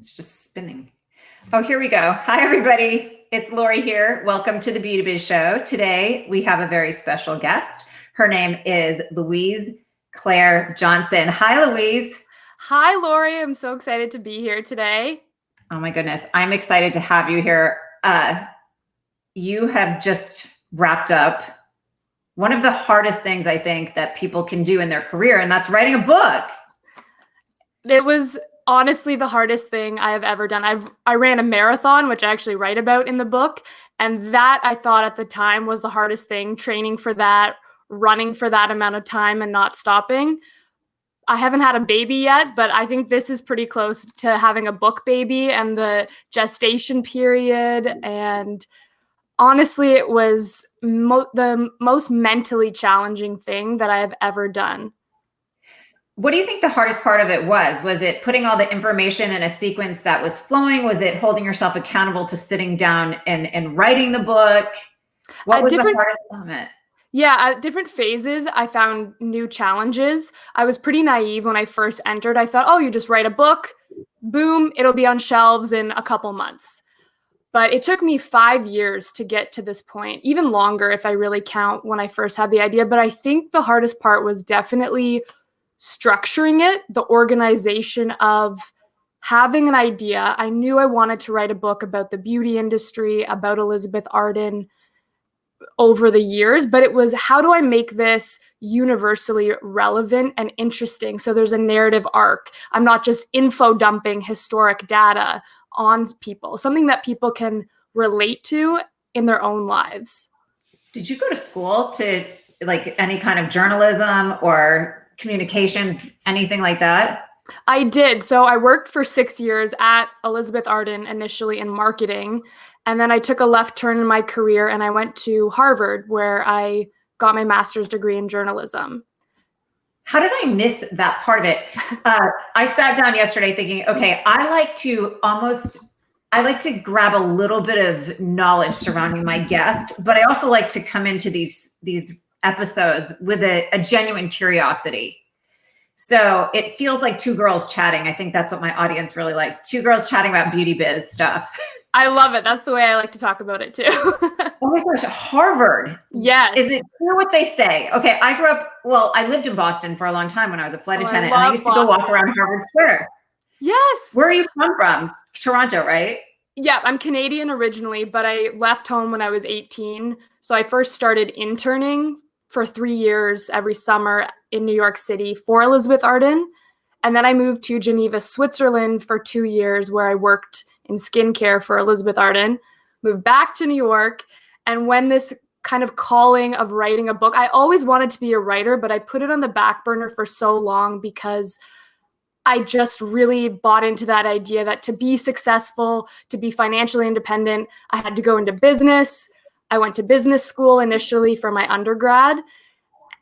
It's just spinning. Oh, here we go. Hi, everybody. It's Lori here. Welcome to the Beauty Biz Show. Today, we have a very special guest. Her name is Louise Claire Johnson. Hi, Louise. Hi, Lori. I'm so excited to be here today. Oh, my goodness. I'm excited to have you here. You have just wrapped up one of the hardest things I think that people can do in their career, and that's writing a book. It was honestly the hardest thing I have ever done. I ran a marathon, which I actually write about in the book, and that I thought at the time was the hardest thing, training for that, running for that amount of time and not stopping. I haven't had a baby yet, but I think this is pretty close to having a book baby and the gestation period. And honestly, it was the most mentally challenging thing that I have ever done. What do you think the hardest part of it was? Was it putting all the information in a sequence that was flowing? Was it holding yourself accountable to sitting down and writing the book? What was the hardest element? Yeah, at different phases, I found new challenges. I was pretty naive when I first entered. I thought, oh, you just write a book, boom, it'll be on shelves in a couple months. But it took me 5 years to get to this point, even longer if I really count when I first had the idea. But I think the hardest part was definitely structuring it, the organization of having an idea. I knew I wanted to write a book about the beauty industry, about Elizabeth Arden over the years, but it was, how do I make this universally relevant and interesting? So there's a narrative arc. I'm not just info dumping historic data on people, something that people can relate to in their own lives. Did you go to school to like any kind of journalism or communications, anything like that? I did. So I worked for 6 years at Elizabeth Arden, initially in marketing. And then I took a left turn in my career and I went to Harvard, where I got my master's degree in journalism. How did I miss that part of it? I sat down yesterday thinking, okay, I like to grab a little bit of knowledge surrounding my guest, but I also like to come into these episodes with a genuine curiosity. So it feels like two girls chatting. I think that's what my audience really likes. Two girls chatting about beauty biz stuff. I love it. That's the way I like to talk about it too. Oh my gosh, Harvard. Yes. Is it true what they say? Okay, I lived in Boston for a long time when I was a flight attendant, and I used to go walk around Harvard Square. Yes. Where are you from? Toronto, right? Yeah, I'm Canadian originally, but I left home when I was 18. So I first started interning for 3 years every summer in New York City for Elizabeth Arden. And then I moved to Geneva, Switzerland for 2 years, where I worked in skincare for Elizabeth Arden, moved back to New York. And when this kind of calling of writing a book, I always wanted to be a writer, but I put it on the back burner for so long because I just really bought into that idea that to be successful, to be financially independent, I had to go into business. I went to business school initially for my undergrad,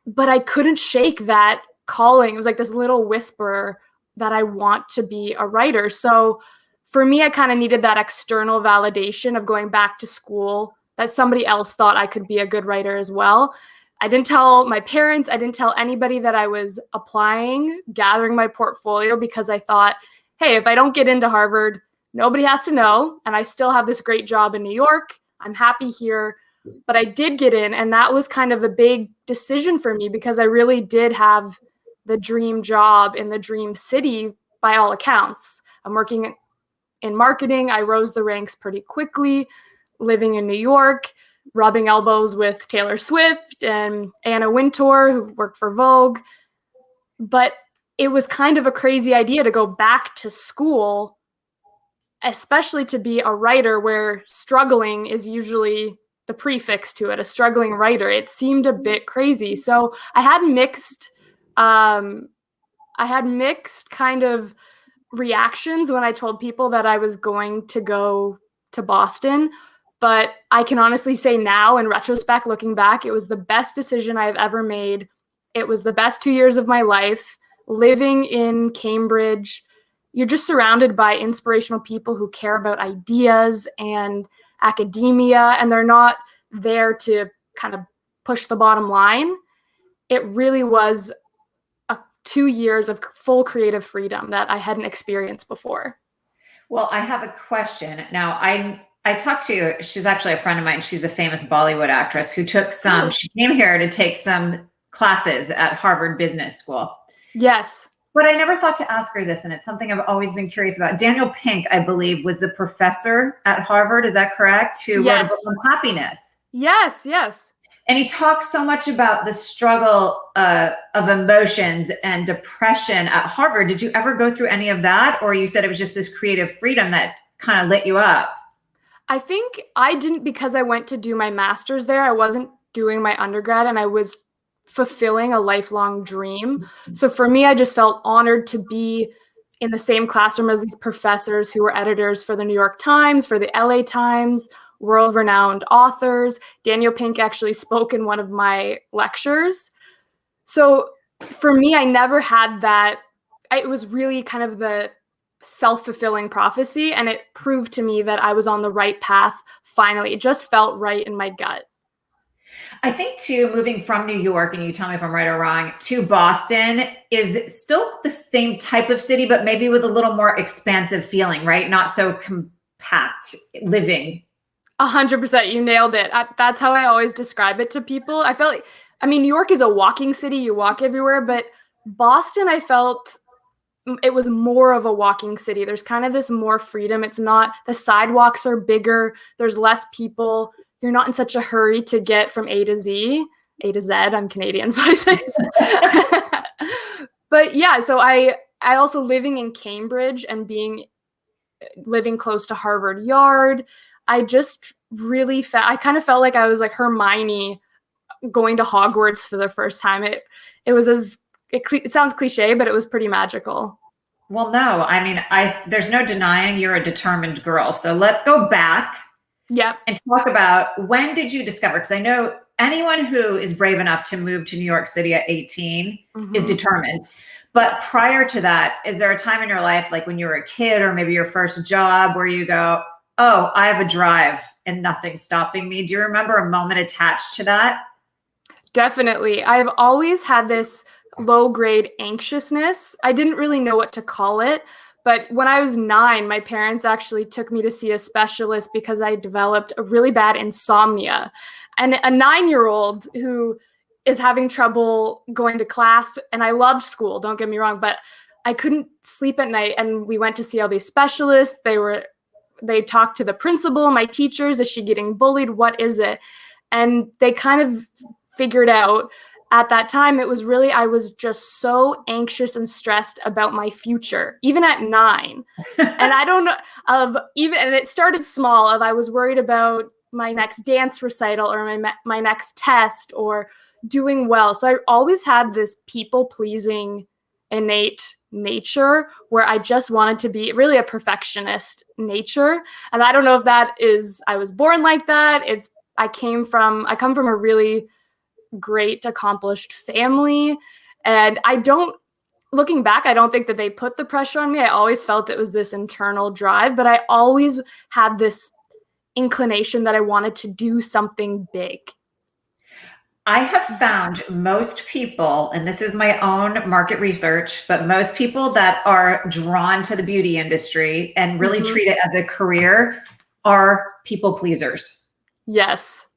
but I couldn't shake that calling. It was like this little whisper that I want to be a writer. So for me, I kind of needed that external validation of going back to school, that somebody else thought I could be a good writer as well. I didn't tell my parents, I didn't tell anybody that I was applying, gathering my portfolio, because I thought, hey, if I don't get into Harvard, nobody has to know, and I still have this great job in New York. I'm happy here, but I did get in, and that was kind of a big decision for me because I really did have the dream job in the dream city by all accounts. I'm working in marketing. I rose the ranks pretty quickly, living in New York, rubbing elbows with Taylor Swift and Anna Wintour, who worked for Vogue. But it was kind of a crazy idea to go back to school, especially to be a writer, where struggling is usually the prefix to it, a struggling writer. It seemed a bit crazy. So I had mixed kind of reactions when I told people that I was going to go to Boston. But I can honestly say now, in retrospect, looking back, it was the best decision I've ever made. It was the best 2 years of my life. Living in Cambridge, you're just surrounded by inspirational people who care about ideas and academia, and they're not there to kind of push the bottom line. It really was 2 years of full creative freedom that I hadn't experienced before. Well, I have a question. Now, I talked to, she's actually a friend of mine. She's a famous Bollywood actress who took Oh, she came here to take some classes at Harvard Business School. yes. But I never thought to ask her this, and it's something I've always been curious about. Daniel Pink, I believe, was the professor at Harvard. Is that correct? Who wrote a book Yes. on happiness. Yes. Yes. And he talks so much about the struggle of emotions and depression at Harvard. Did you ever go through any of that? Or you said it was just this creative freedom that kind of lit you up? I think I didn't because I went to do my master's there. I wasn't doing my undergrad and I was fulfilling a lifelong dream. So for me, I just felt honored to be in the same classroom as these professors who were editors for the New York Times, for the LA Times, world-renowned authors. Daniel Pink actually spoke in one of my lectures. So for me, I never had that. It was really kind of the self-fulfilling prophecy, and it proved to me that I was on the right path finally. It just felt right in my gut. I think too, moving from New York, and you tell me if I'm right or wrong, to Boston is still the same type of city, but maybe with a little more expansive feeling, right? Not so compact living. 100%, you nailed it. That's how I always describe it to people. I felt like, I mean, New York is a walking city. You walk everywhere, but Boston, I felt it was more of a walking city. There's kind of this more freedom. It's not, the sidewalks are bigger. There's less people. You're not in such a hurry to get from A to Z, A to Z. I'm Canadian, so I say. But yeah, so I also living in Cambridge and living close to Harvard Yard, I just really I kind of felt like I was like Hermione going to Hogwarts for the first time. It was it sounds cliche, but it was pretty magical. Well, no, I mean, there's no denying you're a determined girl. So let's go back. Yep. And talk about, when did you discover? Because I know anyone who is brave enough to move to New York City at 18 is determined. But prior to that, is there a time in your life, like when you were a kid or maybe your first job, where you go, oh, I have a drive and nothing's stopping me? Do you remember a moment attached to that? Definitely. I've always had this low-grade anxiousness. I didn't really know what to call it. But when I was 9, my parents actually took me to see a specialist because I developed a really bad insomnia. And a 9-year-old who is having trouble going to class, and I loved school, don't get me wrong, but I couldn't sleep at night. And we went to see all these specialists. They talked to the principal, my teachers. Is she getting bullied? What is it? And they kind of figured out at that time, it was really, I was just so anxious and stressed about my future, even at 9. And I don't know and it started small I was worried about my next dance recital or my next test or doing well. So I always had this people pleasing innate nature where I just wanted to be really a perfectionist nature. And I don't know if that is, I was born like that. I come from a really great, accomplished family. And looking back, I don't think that they put the pressure on me. I always felt it was this internal drive, but I always had this inclination that I wanted to do something big. I have found most people, and this is my own market research, but most people that are drawn to the beauty industry and really treat it as a career are people pleasers. Yes.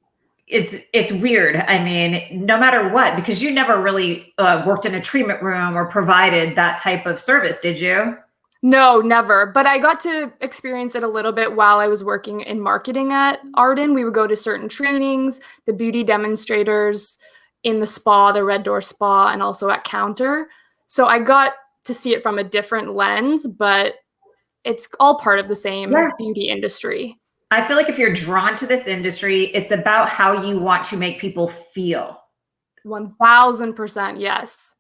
It's weird. I mean, no matter what, because you never really worked in a treatment room or provided that type of service, did you? No, never. But I got to experience it a little bit while I was working in marketing at Arden. We would go to certain trainings, the beauty demonstrators in the spa, the Red Door Spa, and also at Counter. So I got to see it from a different lens, but it's all part of the same beauty industry. I feel like if you're drawn to this industry, it's about how you want to make people feel. 1000%, yes.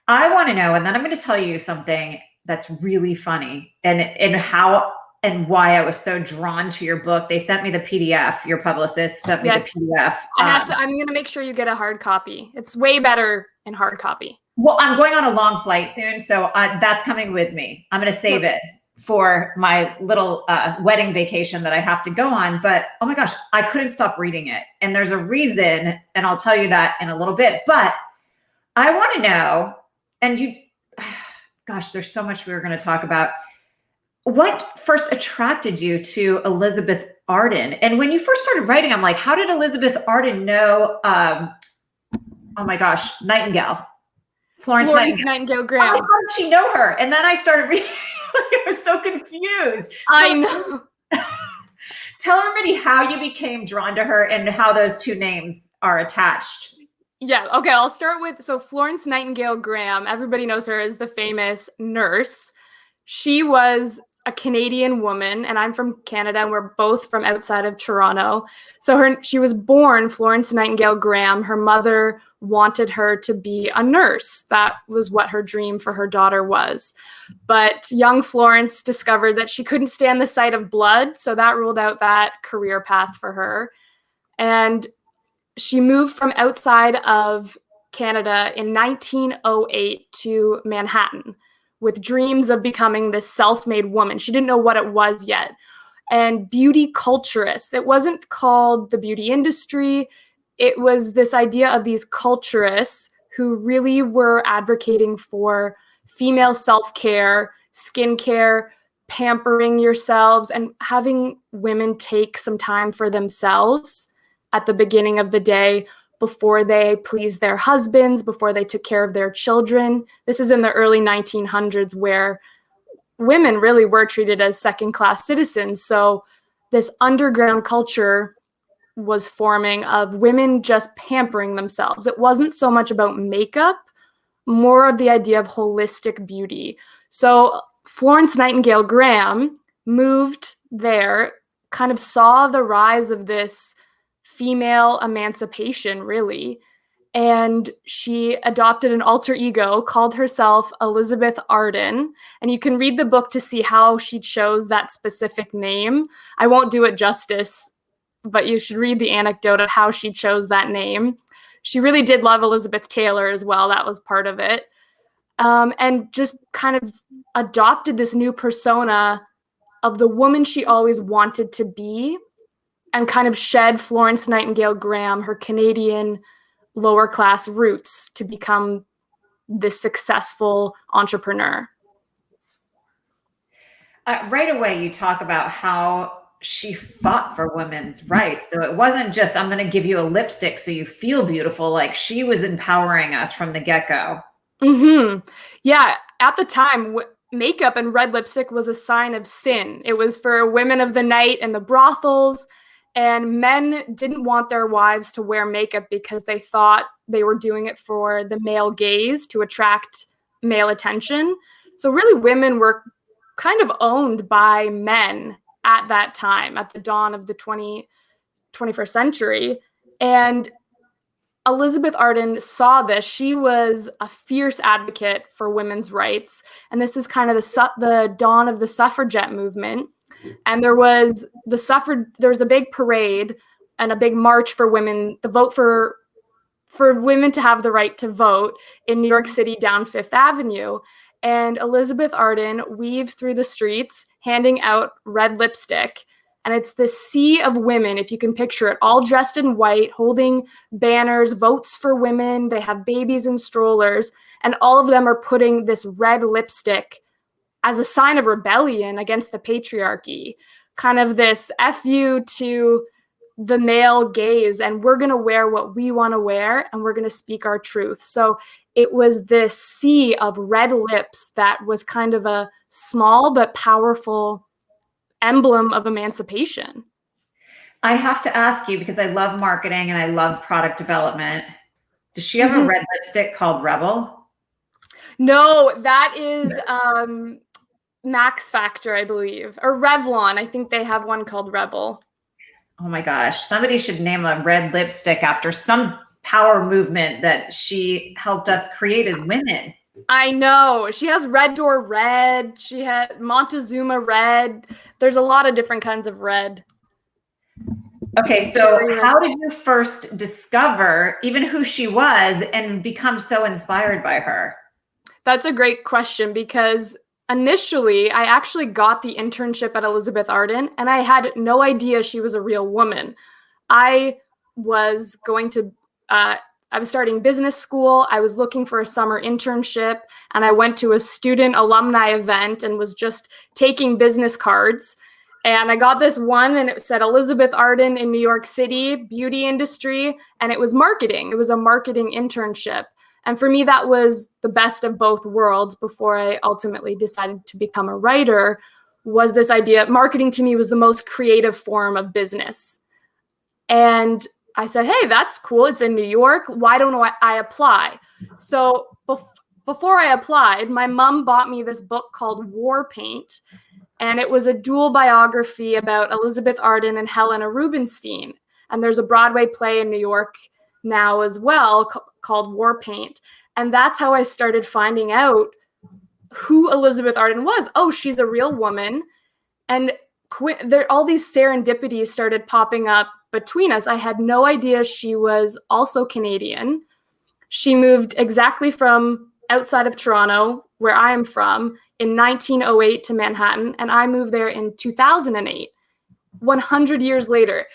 I want to know, and then I'm going to tell you something that's really funny and how and why I was so drawn to your book. They sent me the PDF. Your publicist sent me the PDF. I'm going to make sure you get a hard copy. It's way better in hard copy. Well, I'm going on a long flight soon, so that's coming with me. I'm going to save it for my little wedding vacation that I have to go on. But oh my gosh, I couldn't stop reading it. And there's a reason, and I'll tell you that in a little bit. But I want to know, and gosh, there's so much we were going to talk about. what first attracted you to Elizabeth Arden? And when you first started writing, I'm like, how did Elizabeth Arden know, oh my gosh, Nightingale? Florence Nightingale Graham. How did she know her? And then I started reading, I was so confused. I know. Tell everybody how you became drawn to her and how those two names are attached. Yeah, okay, I'll start with, so Florence Nightingale Graham, everybody knows her as the famous nurse. She was a Canadian woman, and I'm from Canada, and we're both from outside of Toronto. So she was born Florence Nightingale Graham. Her mother wanted her to be a nurse. That was what her dream for her daughter was. But young Florence discovered that she couldn't stand the sight of blood, so that ruled out that career path for her. And she moved from outside of Canada in 1908 to Manhattan with dreams of becoming this self-made woman. She didn't know what it was yet. And beauty culturists. It wasn't called the beauty industry. It was this idea of these culturists who really were advocating for female self-care, skincare, pampering yourselves, and having women take some time for themselves at the beginning of the day before they pleased their husbands, before they took care of their children. This is in the early 1900s where women really were treated as second-class citizens. So this underground culture was forming of women just pampering themselves. It wasn't so much about makeup, more of the idea of holistic beauty. So Florence Nightingale Graham moved there, kind of saw the rise of this female emancipation, really. And she adopted an alter ego, called herself Elizabeth Arden. And you can read the book to see how she chose that specific name. I won't do it justice, but you should read the anecdote of how she chose that name. She really did love Elizabeth Taylor as well. That was part of it. And just kind of adopted this new persona of the woman she always wanted to be, and kind of shed Florence Nightingale Graham, her Canadian lower class roots, to become this successful entrepreneur. Right away, you talk about how she fought for women's rights. So it wasn't just, I'm going to give you a lipstick so you feel beautiful. Like, she was empowering us from the get-go. Mm-hmm. Yeah, at the time, makeup and red lipstick was a sign of sin. It was for women of the night and the brothels. And men didn't want their wives to wear makeup because they thought they were doing it for the male gaze, to attract male attention. So really, women were kind of owned by men at that time, at the dawn of the 21st century. And Elizabeth Arden saw this. She was a fierce advocate for women's rights. And this is kind of the dawn of the suffragette movement. And there was a big parade and a big march for women, the vote for women to have the right to vote in New York City down Fifth Avenue. And Elizabeth Arden weaved through the streets, handing out red lipstick. And it's this sea of women, if you can picture it, all dressed in white, holding banners, votes for women. They have babies in strollers, and all of them are putting this red lipstick as a sign of rebellion against the patriarchy, kind of this F you to the male gaze, and we're going to wear what we want to wear, and we're going to speak our truth. So it was this sea of red lips that was kind of a small but powerful emblem of emancipation. I have to ask you, because I love marketing and I love product development. Does she have a red lipstick called Rebel? No, that is Max Factor, I believe, or Revlon. I think they have one called Rebel. Oh my gosh. Somebody should name a red lipstick after some power movement that she helped us create as women. I know. She has Red Door Red. She had Montezuma Red. There's a lot of different kinds of red. Okay, so how did you first discover even who she was and become so inspired by her? That's a great question, because initially I actually got the internship at Elizabeth Arden, and I had no idea she was a real woman. I was going to I was starting business school. I was looking for a summer internship, and I went to a student alumni event and was just taking business cards. And I got this one, and it said Elizabeth Arden in New York City, beauty industry, and it was marketing. It was a marketing internship. And for me, that was the best of both worlds before I ultimately decided to become a writer, was this idea. Marketing to me was the most creative form of business. And I said, hey, that's cool. It's in New York. Why don't I apply? So before I applied, my mom bought me this book called War Paint. And it was a dual biography about Elizabeth Arden and Helena Rubinstein. And there's a Broadway play in New York now as well called War Paint. And that's how I started finding out who Elizabeth Arden was. Oh, she's a real woman. And all these serendipities started popping up between us. I had no idea she was also Canadian. She moved exactly from outside of Toronto, where I am from, in 1908 to Manhattan, and I moved there in 2008, 100 years later.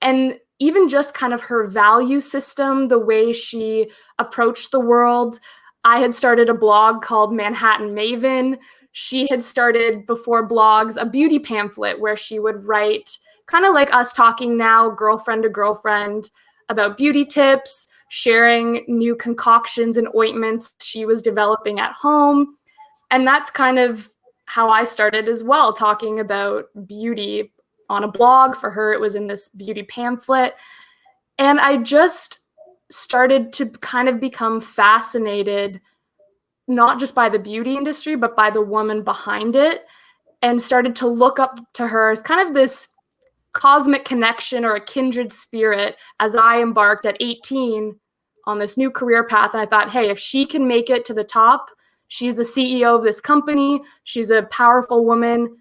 And even just kind of her value system, the way she approached the world. I had started a blog called Manhattan Maven. She had started, before blogs, a beauty pamphlet where she would write, kind of like us talking now, girlfriend to girlfriend, about beauty tips, sharing new concoctions and ointments she was developing at home. And that's kind of how I started as well, talking about beauty on a blog. For her, it was in this beauty pamphlet. And I just started to kind of become fascinated, not just by the beauty industry, but by the woman behind it, and started to look up to her as kind of this cosmic connection or a kindred spirit as I embarked at 18 on this new career path. And I thought, hey, if she can make it to the top, she's the CEO of this company, she's a powerful woman,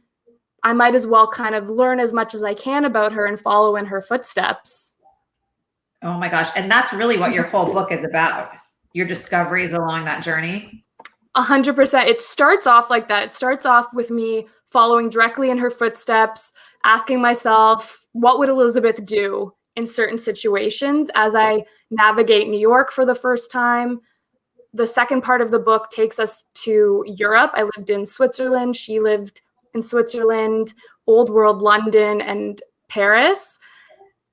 I might as well kind of learn as much as I can about her and follow in her footsteps. Oh my gosh. And that's really what your whole book is about, your discoveries along that journey. 100%. It starts off like that. It starts off with me following directly in her footsteps, asking myself, what would Elizabeth do in certain situations as I navigate New York for the first time? The second part of the book takes us to Europe. I lived in Switzerland. She lived in Switzerland, Old World London, and Paris.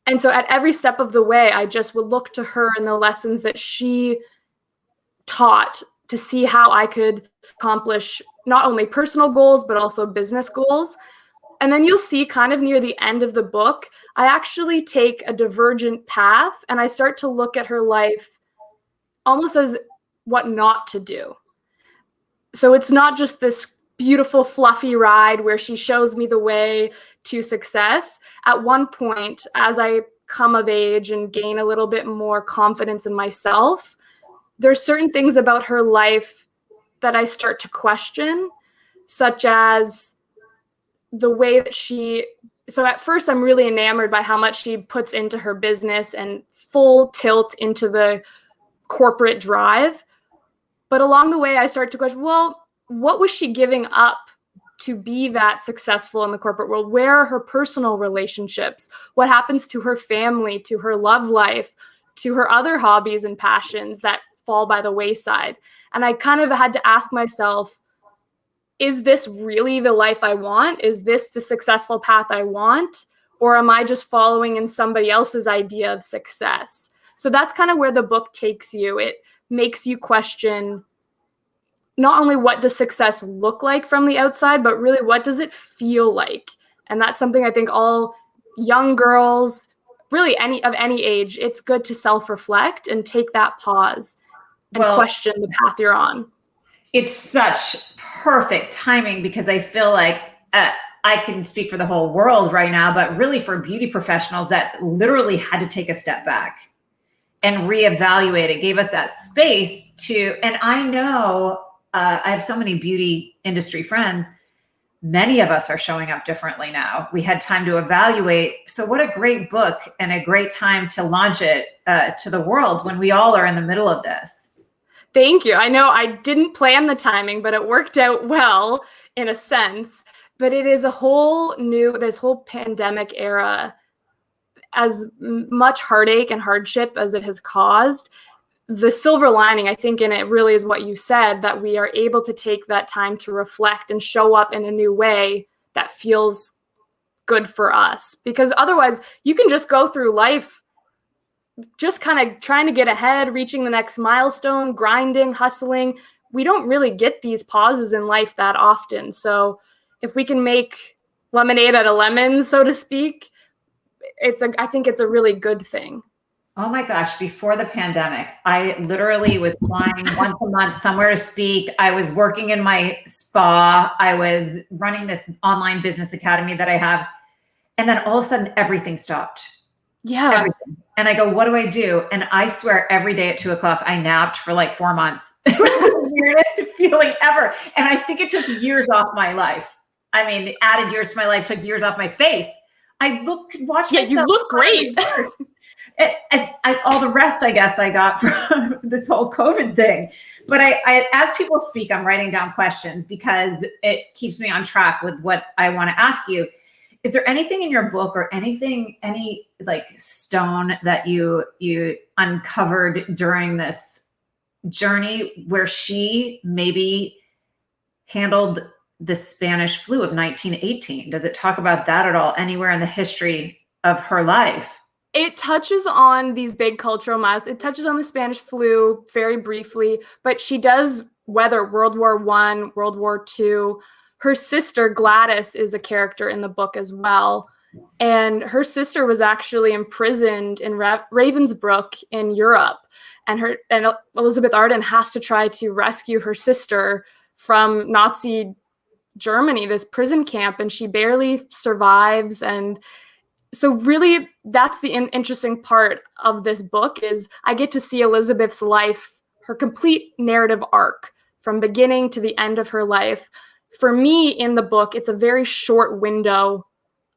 And so at every step of the way, I just would look to her and the lessons that she taught to see how I could accomplish not only personal goals, but also business goals. And then you'll see kind of near the end of the book, I actually take a divergent path and I start to look at her life almost as what not to do. So it's not just this beautiful, fluffy ride where she shows me the way to success. At one point, as I come of age and gain a little bit more confidence in myself, there's certain things about her life that I start to question, such as the way that so at first I'm really enamored by how much she puts into her business and full tilt into the corporate drive. But along the way, I start to question, well, what was she giving up to be that successful in the corporate world? Where are her personal relationships? What happens to her family, to her love life, to her other hobbies and passions that fall by the wayside? And I kind of had to ask myself, is this really the life I want? Is this the successful path I want? Or am I just following in somebody else's idea of success? So that's kind of where the book takes you. It makes you question not only what does success look like from the outside, but really what does it feel like? And that's something I think all young girls, really any age, it's good to self-reflect and take that pause and question the path you're on. It's such perfect timing because I feel like I can speak for the whole world right now, but really for beauty professionals that literally had to take a step back and reevaluate. It gave us that space to, and I know I have so many beauty industry friends. Many of us are showing up differently now. We had time to evaluate. So what a great book and a great time to launch it to the world when we all are in the middle of this. Thank you. I know I didn't plan the timing, but it worked out well in a sense. But it is this whole pandemic era. as much heartache and hardship as it has caused, the silver lining, I think, in it really is what you said, that we are able to take that time to reflect and show up in a new way that feels good for us. Because otherwise, you can just go through life just kind of trying to get ahead, reaching the next milestone, grinding, hustling. We don't really get these pauses in life that often. So if we can make lemonade out of lemons, so to speak, I think it's a really good thing. Oh my gosh, before the pandemic, I literally was flying once a month somewhere to speak. I was working in my spa. I was running this online business academy that I have. And then all of a sudden, everything stopped. Yeah. Everything. And I go, what do I do? And I swear every day at 2:00, I napped for like 4 months. It was the weirdest feeling ever. And I think it took years off my life. I mean, added years to my life, took years off my face. Watch myself. You look great. All the rest, I guess, I got from this whole COVID thing. But I, as people speak, I'm writing down questions because it keeps me on track with what I want to ask you. Is there anything in your book or any like stone that you uncovered during this journey where she maybe handled the Spanish flu of 1918? Does it talk about that at all anywhere in the history of her life? It touches on these big cultural milestones. It touches on the Spanish flu very briefly, but she does weather World War I, World War II. Her sister Gladys is a character in the book as well. And her sister was actually imprisoned in Ravensbrück in Europe. And Elizabeth Arden has to try to rescue her sister from Nazi Germany, this prison camp, and she barely survives. And so really, that's the interesting part of this book is I get to see Elizabeth's life, her complete narrative arc from beginning to the end of her life. For me, in the book, it's a very short window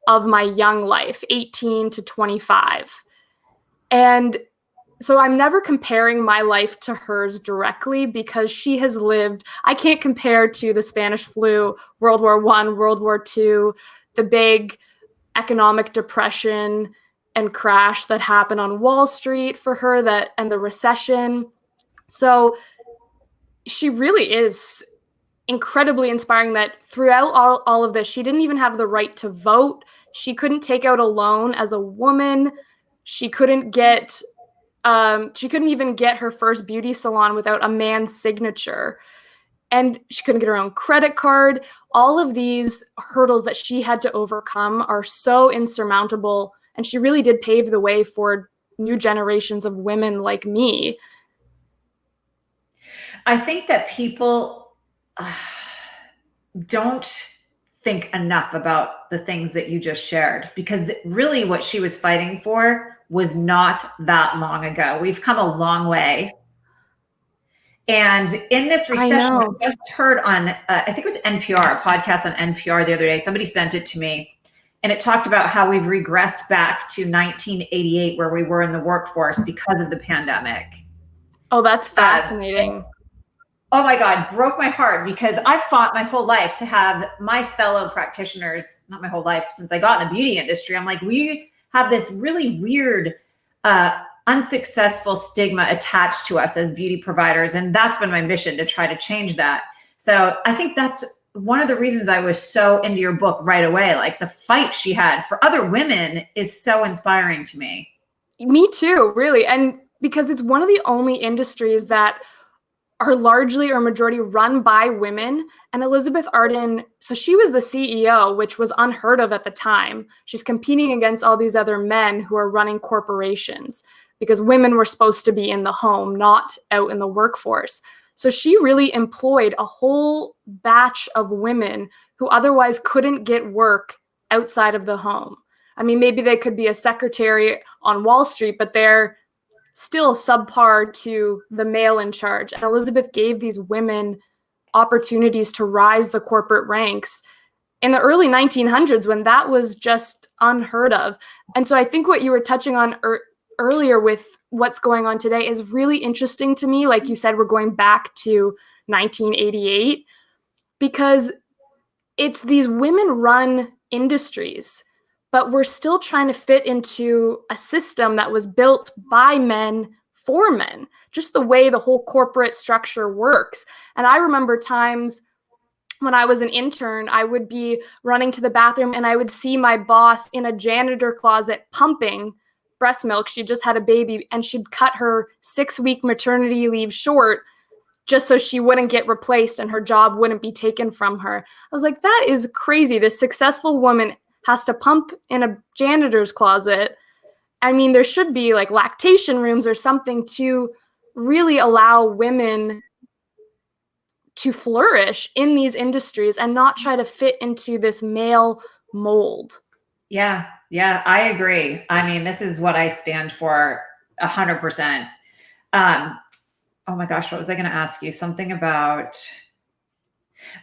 of my young life, 18 to 25. And so I'm never comparing my life to hers directly because she has lived, I can't compare to the Spanish flu, World War I, World War II, the big economic depression and crash that happened on Wall Street for her, and the recession. So she really is incredibly inspiring that throughout all of this, she didn't even have the right to vote. She couldn't take out a loan as a woman. She couldn't even get her first beauty salon without a man's signature. And she couldn't get her own credit card. All of these hurdles that she had to overcome are so insurmountable. And she really did pave the way for new generations of women like me. I think that people don't think enough about the things that you just shared, because really what she was fighting for was not that long ago. We've come a long way. And in this recession, I just heard on, I think it was NPR, a podcast on NPR the other day, somebody sent it to me, and it talked about how we've regressed back to 1988, where we were in the workforce because of the pandemic. Oh, that's fascinating. Oh my God, broke my heart, because I've fought my whole life to have my fellow practitioners, not my whole life, since I got in the beauty industry. I'm like, we have this really weird, unsuccessful stigma attached to us as beauty providers. And that's been my mission, to try to change that. So I think that's one of the reasons I was so into your book right away. Like, the fight she had for other women is so inspiring to me. Me too, really. And because it's one of the only industries that are largely or majority run by women. And Elizabeth Arden, so she was the CEO, which was unheard of at the time. She's competing against all these other men who are running corporations, because women were supposed to be in the home, not out in the workforce. So she really employed a whole batch of women who otherwise couldn't get work outside of the home. I mean, maybe they could be a secretary on Wall Street, but they're still subpar to the male in charge. And Elizabeth gave these women opportunities to rise the corporate ranks in the early 1900s, when that was just unheard of. And so I think what you were touching on earlier with what's going on today is really interesting to me. Like you said, we're going back to 1988, because it's these women-run industries but we're still trying to fit into a system that was built by men for men, just the way the whole corporate structure works. And I remember times when I was an intern, I would be running to the bathroom and I would see my boss in a janitor closet pumping breast milk. She just had a baby and she'd cut her 6-week maternity leave short just so she wouldn't get replaced and her job wouldn't be taken from her. I was like, that is crazy. This successful woman has to pump in a janitor's closet. I mean, there should be like lactation rooms or something to really allow women to flourish in these industries and not try to fit into this male mold. Yeah, I agree. I mean, this is what I stand for 100%. Oh my gosh, what was I going to ask you? Something about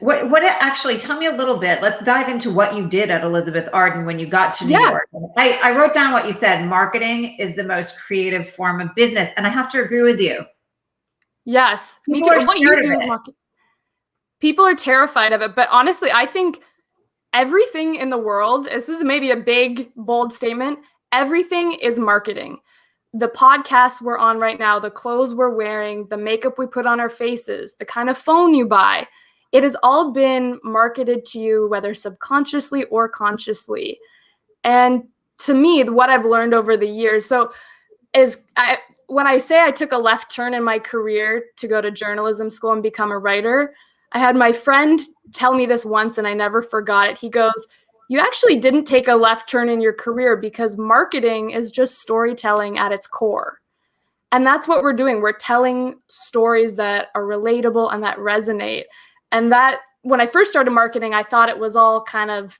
what actually, tell me a little bit. Let's dive into what you did at Elizabeth Arden when you got to New York. I wrote down what you said. Marketing is the most creative form of business. And I have to agree with you. Yes, me too. What you do is marketing. People are terrified of it. But honestly, I think everything in the world, this is maybe a big, bold statement, everything is marketing. The podcasts we're on right now, the clothes we're wearing, the makeup we put on our faces, the kind of phone you buy, it has all been marketed to you, whether subconsciously or consciously. And to me, what I've learned over the years, when I say I took a left turn in my career to go to journalism school and become a writer, I had my friend tell me this once and I never forgot it. He goes, you actually didn't take a left turn in your career because marketing is just storytelling at its core. And that's what we're doing. We're telling stories that are relatable and that resonate. And that when I first started marketing, I thought it was all kind of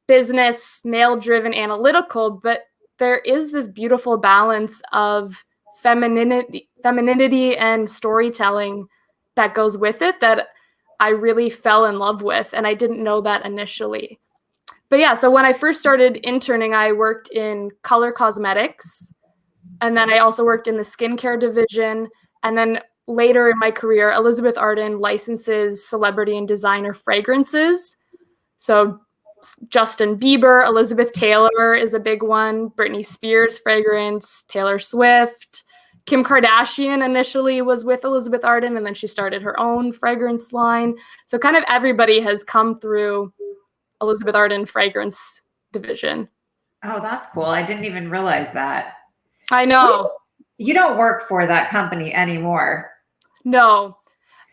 business, male-driven, analytical, but there is this beautiful balance of femininity and storytelling that goes with it that I really fell in love with, and I didn't know that initially. But yeah, so when I first started interning, I worked in color cosmetics, and then I also worked in the skincare division, and then later in my career, Elizabeth Arden licenses celebrity and designer fragrances. So Justin Bieber, Elizabeth Taylor is a big one, Britney Spears fragrance, Taylor Swift, Kim Kardashian initially was with Elizabeth Arden, and then she started her own fragrance line. So kind of everybody has come through Elizabeth Arden fragrance division. Oh, that's cool. I didn't even realize that. I know. You don't work for that company anymore. No.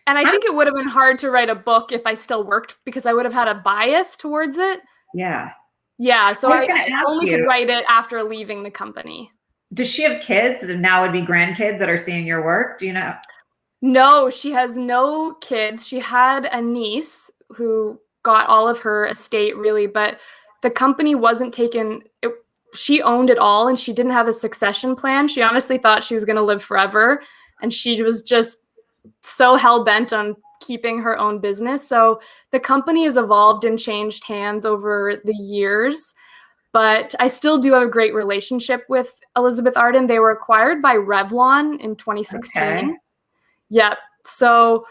And I think it would have been hard to write a book if I still worked because I would have had a bias towards it. Yeah. Yeah. So I only could write it after leaving the company. Does she have kids? And now would be grandkids that are seeing your work? Do you know? No, she has no kids. She had a niece who got all of her estate really, but the company wasn't taken. She owned it all and she didn't have a succession plan. She honestly thought she was going to live forever. And she was just so hell-bent on keeping her own business. So the company has evolved and changed hands over the years. But I still do have a great relationship with Elizabeth Arden. They were acquired by Revlon in 2016. Okay. Yep. So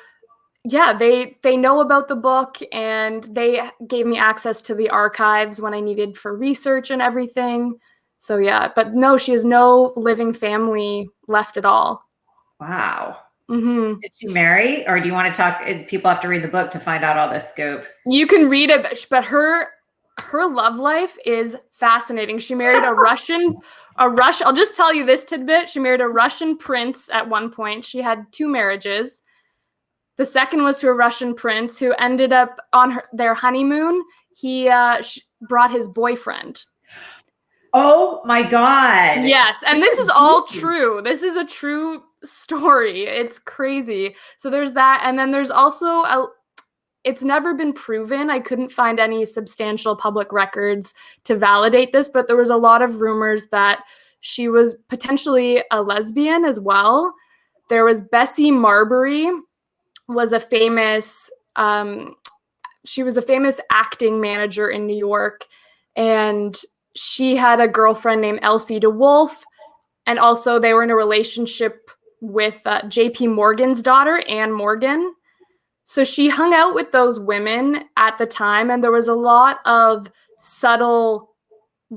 yeah, they know about the book and they gave me access to the archives when I needed for research and everything. So yeah, but no, she has no living family left at all. Wow. Mm-hmm. Did she marry, or do you want to talk? People have to read the book to find out all this scoop. You can read it, but her love life is fascinating. She married I'll just tell you this tidbit. She married a Russian prince at one point. She had 2 marriages. The second was to a Russian prince who ended up on their honeymoon. He brought his boyfriend. Oh my God. Yes. And this is all true. This is a true story. It's crazy. So there's that. And then there's also it's never been proven. I couldn't find any substantial public records to validate this, but there was a lot of rumors that she was potentially a lesbian as well. There was Bessie Marbury, was a famous, she was a famous acting manager in New York, and she had a girlfriend named Elsie DeWolf, and also they were in a relationship with J.P. Morgan's daughter, Anne Morgan. So she hung out with those women at the time, and there was a lot of subtle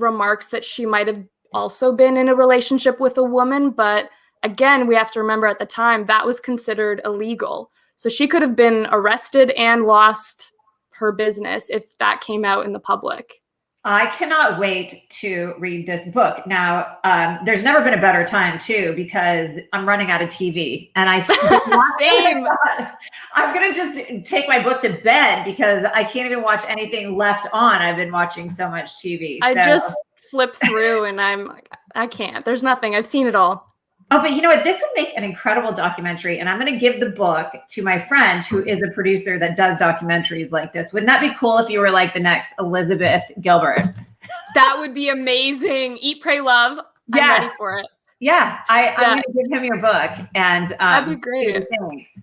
remarks that she might have also been in a relationship with a woman. But again, we have to remember at the time that was considered illegal. So she could have been arrested and lost her business if that came out in the public. I cannot wait to read this book. Now, there's never been a better time too, because I'm running out of TV and Same. I'm going to just take my book to bed because I can't even watch anything left on. I've been watching so much TV. I just flip through and I'm like, I can't, there's nothing. I've seen it all. Oh, but you know what? This would make an incredible documentary. And I'm going to give the book to my friend who is a producer that does documentaries like this. Wouldn't that be cool if you were like the next Elizabeth Gilbert? That would be amazing. Eat, Pray, Love. Yeah. I'm ready for it. Yeah. I'm going to give him your book. And that'd be great. Thanks.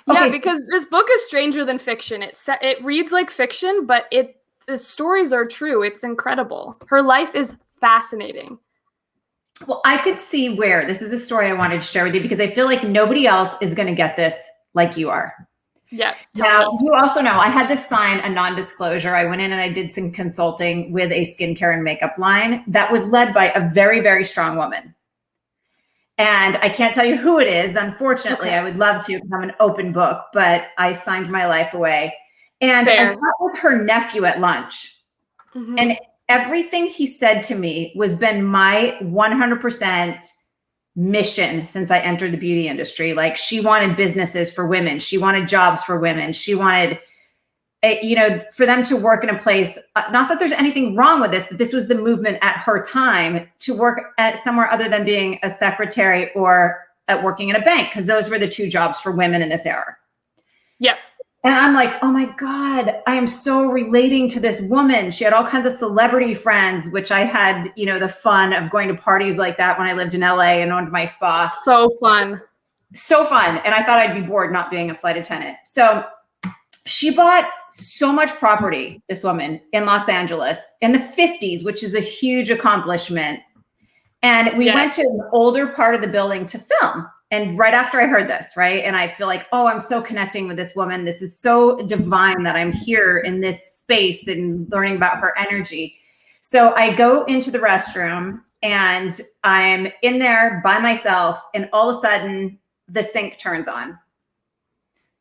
Okay, because this book is stranger than fiction. It reads like fiction, but the stories are true. It's incredible. Her life is fascinating. Well, I could see where this is a story I wanted to share with you because I feel like nobody else is going to get this like you are. Yeah. Now, you also know I had to sign a non-disclosure. I went in and I did some consulting with a skincare and makeup line that was led by a very, very strong woman. And I can't tell you who it is. Unfortunately, I would love to become an open book, but I signed my life away. And I sat with her nephew at lunch. Mm-hmm. And everything he said to me was been my 100% mission since I entered the beauty industry. Like, she wanted businesses for women. She wanted jobs for women. She wanted, for them to work in a place, not that there's anything wrong with this, but this was the movement at her time to work at somewhere other than being a secretary or at working in a bank, because those were the two jobs for women in this era. Yep. And I'm like, oh my God, I am so relating to this woman. She had all kinds of celebrity friends, which I had, the fun of going to parties like that when I lived in LA and owned my spa. So fun. So fun. And I thought I'd be bored not being a flight attendant. So she bought so much property, this woman, in Los Angeles in the 50s, which is a huge accomplishment. And we went to an older part of the building to film. And right after I heard this, right? And I feel like, oh, I'm so connecting with this woman. This is so divine that I'm here in this space and learning about her energy. So I go into the restroom and I'm in there by myself. And all of a sudden the sink turns on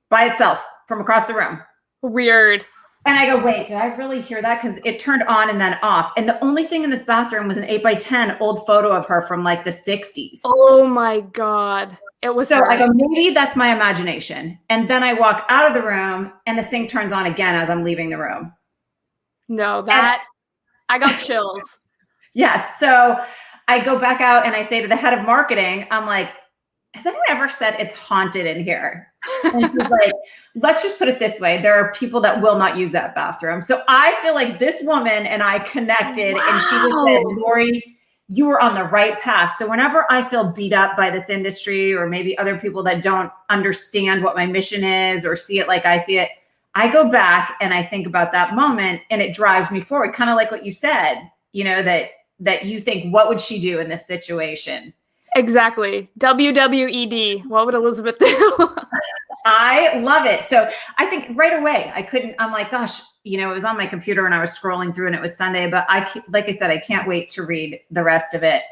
by itself from across the room. Weird. And I go, wait, did I really hear that? Because it turned on and then off. And the only thing in this bathroom was an 8x10 old photo of her from like the 60s. Oh my God. It was so her. I go, maybe that's my imagination. And then I walk out of the room and the sink turns on again as I'm leaving the room. No, I got chills. Yes. So I go back out and I say to the head of marketing, I'm like, has anyone ever said it's haunted in here? And she's like, let's just put it this way. There are people that will not use that bathroom. So I feel like this woman and I connected. Wow. And she just said, Lori, you were on the right path. So whenever I feel beat up by this industry or maybe other people that don't understand what my mission is or see it like I see it, I go back and I think about that moment and it drives me forward. Kind of like what you said, that you think, what would she do in this situation? Exactly. WWED. What would Elizabeth do? I love it. So I think right away I'm like, gosh, it was on my computer and I was scrolling through and it was Sunday, but like I said, I can't wait to read the rest of it.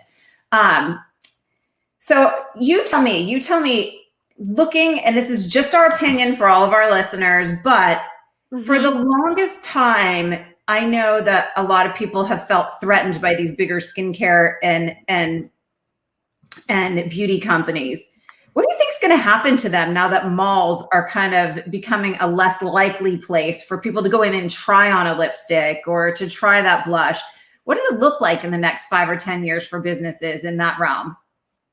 So you tell me looking, and this is just our opinion for all of our listeners, but for the longest time, I know that a lot of people have felt threatened by these bigger skincare and beauty companies. What do you think is going to happen to them now that malls are kind of becoming a less likely place for people to go in and try on a lipstick or to try that blush? What does it look like in the next 5 or 10 years for businesses in that realm?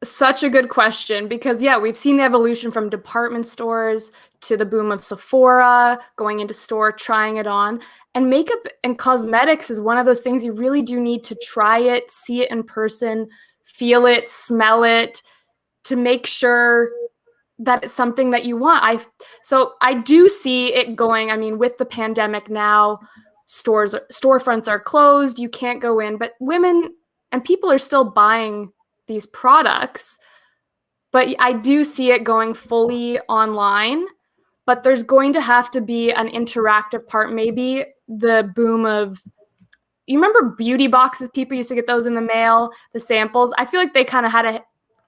Such a good question because, we've seen the evolution from department stores to the boom of Sephora, going into store, trying it on. And makeup and cosmetics is one of those things you really do need to try it, see it in person, feel it, smell it, to make sure that it's something that you want. So I do see it going, with the pandemic now, storefronts are closed, you can't go in, but women and people are still buying these products. But I do see it going fully online, but there's going to have to be an interactive part, maybe the boom of you remember beauty boxes? People used to get those in the mail, the samples. I feel like they kind of had a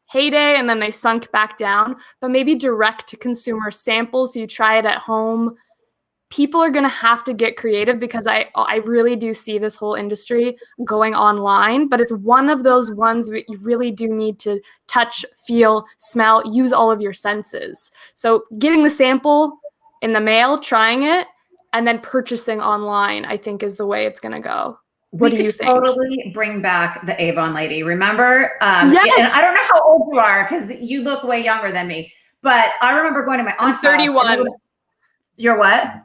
heyday and then they sunk back down, but maybe direct to consumer samples. So you try it at home. People are going to have to get creative because I really do see this whole industry going online, but it's one of those ones where you really do need to touch, feel, smell, use all of your senses. So getting the sample in the mail, trying it, and then purchasing online, I think is the way it's going to go. What do you think? We could totally bring back the Avon lady. Remember? Yes. And I don't know how old you are because you look way younger than me, but I remember going to my aunt's house. 31. You're what?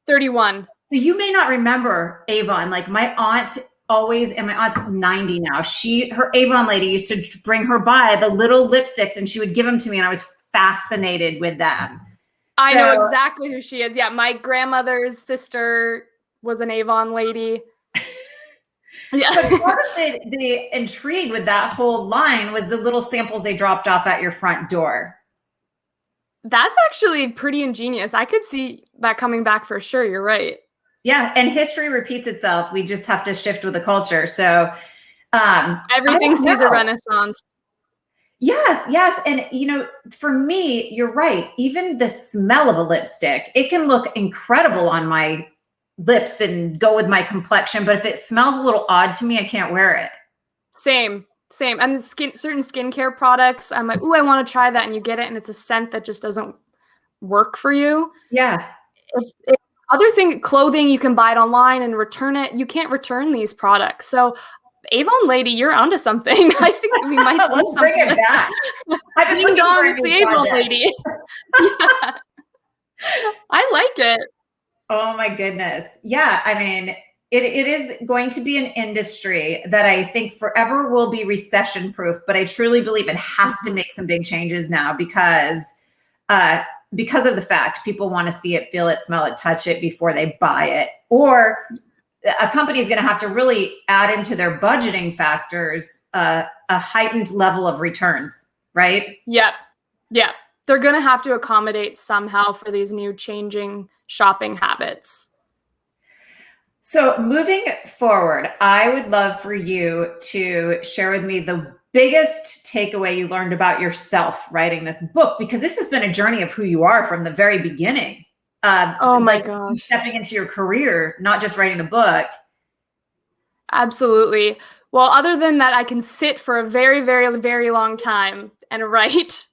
31. So you may not remember Avon. Like my aunt always, and my aunt's 90 now. Her Avon lady used to bring her by the little lipsticks and she would give them to me and I was fascinated with them. I know exactly who she is. Yeah, my grandmother's sister was an Avon lady. Yeah. But part of the intrigue with that whole line was the little samples they dropped off at your front door. That's actually pretty ingenious. I could see that coming back for sure. You're right. Yeah, and history repeats itself. We just have to shift with the culture. So everything sees a renaissance. Yes. And for me, you're right. Even the smell of a lipstick, it can look incredible on my lips and go with my complexion. But if it smells a little odd to me, I can't wear it. Same. And certain skincare products, I'm like, ooh, I want to try that. And you get it and it's a scent that just doesn't work for you. Yeah. It's other thing, clothing, you can buy it online and return it. You can't return these products. So Avon lady, you're onto something. I think we might see Let's bring it back. I've been looking for it's the Avon lady. Yeah. I like it. Oh my goodness. Yeah. I mean, it is going to be an industry that I think forever will be recession proof, but I truly believe it has to make some big changes now because of the fact people want to see it, feel it, smell it, touch it before they buy it. Or a company is going to have to really add into their budgeting factors a heightened level of returns, right? Yeah. They're going to have to accommodate somehow for these new changing shopping habits. So moving forward, I would love for you to share with me the biggest takeaway you learned about yourself writing this book, because this has been a journey of who you are from the very beginning. Oh my gosh. Stepping into your career, not just writing the book. Absolutely. Well, other than that, I can sit for a very, very, very long time and write.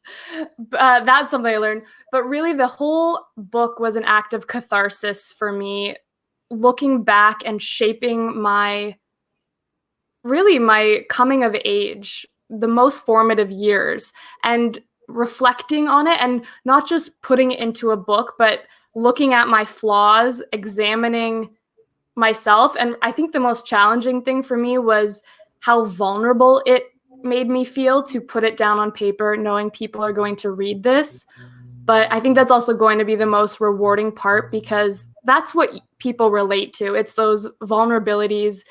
That's something I learned. But really, the whole book was an act of catharsis for me, looking back and shaping my coming of age, the most formative years, and reflecting on it, and not just putting it into a book, but looking at my flaws, examining myself. And I think the most challenging thing for me was how vulnerable it made me feel to put it down on paper, knowing people are going to read this. But I think that's also going to be the most rewarding part, because that's what people relate to. It's those vulnerabilities.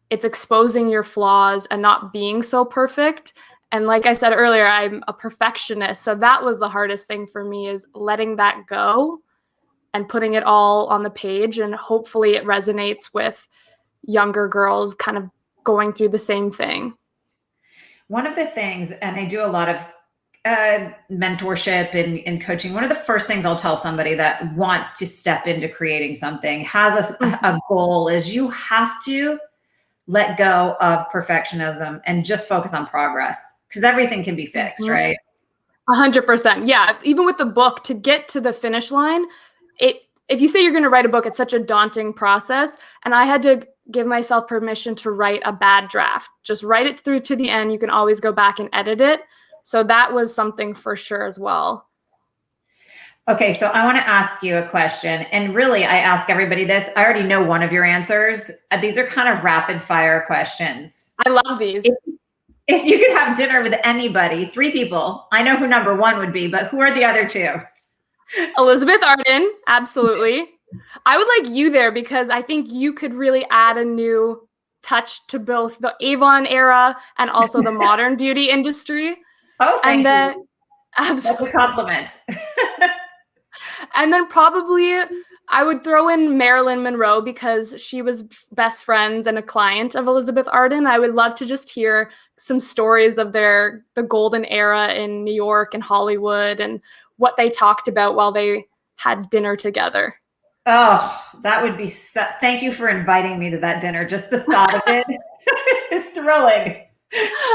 It's exposing your flaws and not being so perfect. And like I said earlier, I'm a perfectionist. So that was the hardest thing for me, is letting that go and putting it all on the page. And hopefully it resonates with younger girls kind of going through the same thing. One of the things, and I do a lot of mentorship and coaching, one of the first things I'll tell somebody that wants to step into creating something, has a goal, is you have to let go of perfectionism and just focus on progress, because everything can be fixed, right? 100%. Yeah. Even with the book, to get to the finish line, if you say you're going to write a book, it's such a daunting process. And I had to give myself permission to write a bad draft. Just write it through to the end. You can always go back and edit it. So that was something for sure as well. Okay, so I want to ask you a question. And really, I ask everybody this. I already know one of your answers. These are kind of rapid fire questions. I love these. If you could have dinner with anybody, 3 people, I know who number 1 would be, but who are the other 2? Elizabeth Arden, absolutely. I would like you there, because I think you could really add a new touch to both the Avon era and also the modern beauty industry. Oh, thank you. Absolutely. That's a compliment. And then probably I would throw in Marilyn Monroe because she was best friends and a client of Elizabeth Arden. I would love to just hear some stories of the golden era in New York and Hollywood and what they talked about while they had dinner together. Oh, that would be thank you for inviting me to that dinner. Just the thought of it is thrilling.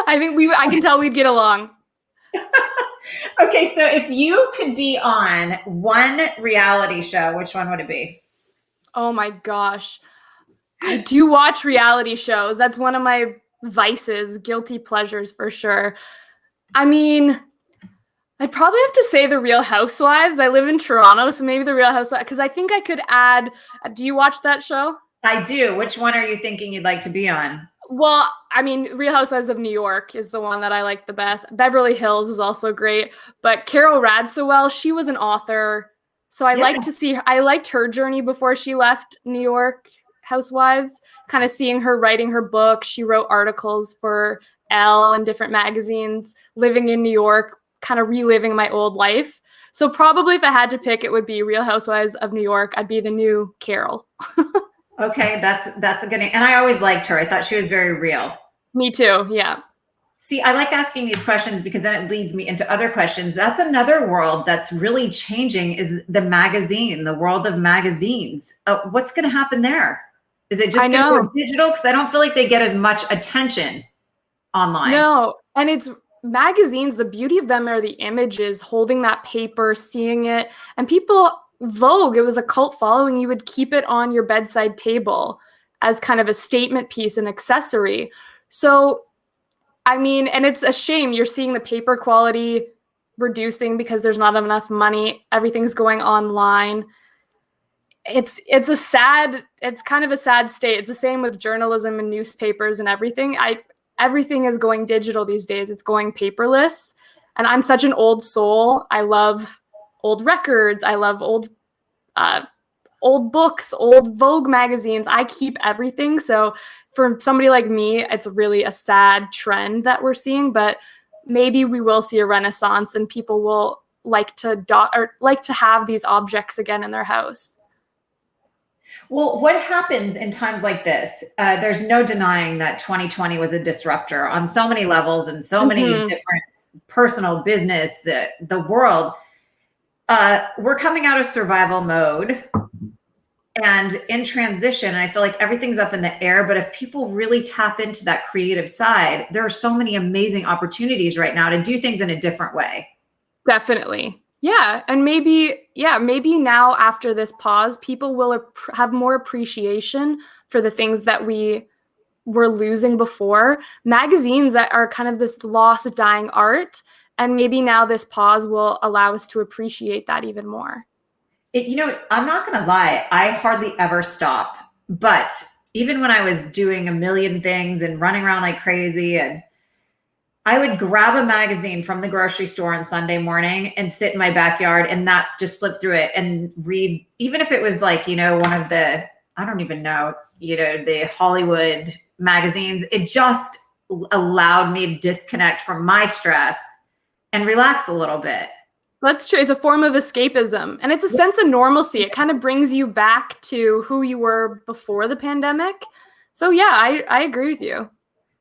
I can tell we'd get along. Okay, so if you could be on one reality show, which one would it be? Oh my gosh. I do watch reality shows. That's one of my vices, guilty pleasures for sure. I mean, I'd probably have to say The Real Housewives. I live in Toronto, so maybe The Real Housewives, because I think I could add, do you watch that show? I do. Which one are you thinking you'd like to be on? Well, I mean, Real Housewives of New York is the one that I like the best. Beverly Hills is also great, but Carol Radswell, she was an author, so I liked her journey before she left New York Housewives, kind of seeing her writing her book. She wrote articles for Elle and different magazines, living in New York, kind of reliving my old life. So probably if I had to pick, it would be Real Housewives of New York. I'd be the new Carol. Okay, that's a good name. And I always liked her. I thought she was very real. Me too, yeah. See, I like asking these questions because then it leads me into other questions. That's another world that's really changing is the magazine, the world of magazines. What's going to happen there? Is it just going to go digital? Because I don't feel like they get as much attention online. No, and it's magazines, the beauty of them are the images, holding that paper, seeing it, and people, Vogue, it was a cult following. You would keep it on your bedside table as kind of a statement piece, an accessory. So, I mean, and it's a shame you're seeing the paper quality reducing because there's not enough money. Everything's going online. It's kind of a sad state. It's the same with journalism and newspapers and everything. Everything is going digital these days. It's going paperless. And I'm such an old soul. I love old records. I love old books, old Vogue magazines. I keep everything. So for somebody like me, it's really a sad trend that we're seeing, but maybe we will see a renaissance and people will like to have these objects again in their house. Well, what happens in times like this? There's no denying that 2020 was a disruptor on so many levels and so many different personal, business, the world. We're coming out of survival mode and in transition. And I feel like everything's up in the air. But if people really tap into that creative side, there are so many amazing opportunities right now to do things in a different way. Definitely. Yeah. And maybe now after this pause, people will have more appreciation for the things that we were losing before. Magazines that are kind of this lost, dying art. And maybe now this pause will allow us to appreciate that even more. I'm not going to lie. I hardly ever stop. But even when I was doing a million things and running around like crazy, and I would grab a magazine from the grocery store on Sunday morning and sit in my backyard and not just flip through it and read, even if it was like, one of the, I don't even know, the Hollywood magazines. It just allowed me to disconnect from my stress and relax a little bit. That's true. It's a form of escapism. And it's a sense of normalcy. It kind of brings you back to who you were before the pandemic. So yeah, I agree with you.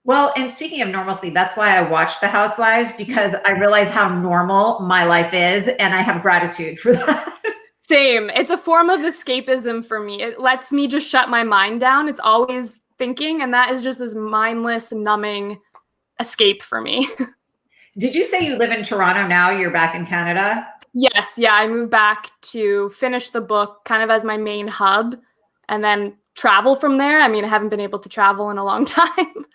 Well, and speaking of normalcy, that's why I watch The Housewives, because I realize how normal my life is and I have gratitude for that. Same. It's a form of escapism for me. It lets me just shut my mind down. It's always thinking, and that is just this mindless, numbing escape for me. Did you say you live in Toronto now? You're back in Canada? Yes. Yeah. I moved back to finish the book kind of as my main hub and then travel from there. I mean, I haven't been able to travel in a long time.